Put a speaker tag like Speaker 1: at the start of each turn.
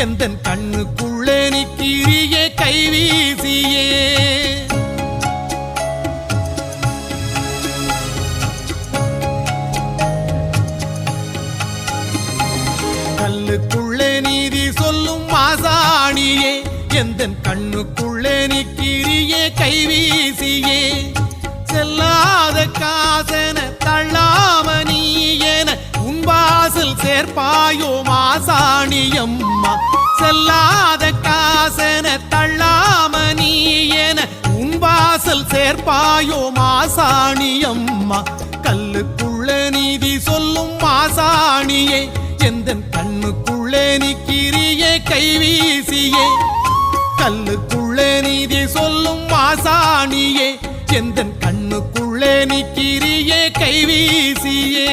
Speaker 1: எந்தன் கண்ணுக்குள்ளே நிக்கிறியே கைவீசியே கல்லுக்குள்ளே நீதி சொல்லும் மாசாணியே எந்தன் கண்ணுக்குள்ளே நிக்கிறியே கைவீசியே செல்லாத காசன தள்ளாம நீ என உன் வாசல் சேர்ப்பாயோ மாசாணியம்மா செல்லாத காசன தள்ளாம நீ என உன் வாசல் சேர்ப்பாயோ மாசாணியம்மா கல்லுக்குள்ள நீதி சொல்லும் மாசாணியே எந்தன் கண்ணுக்குள்ளே நிக்கிறியே கைவீசியே கல்லுக்குள்ளே நீதி சொல்லும் மாசாணியே எந்தன் கண்ணுக்குள்ளே நிக்கிறியே கைவீசியே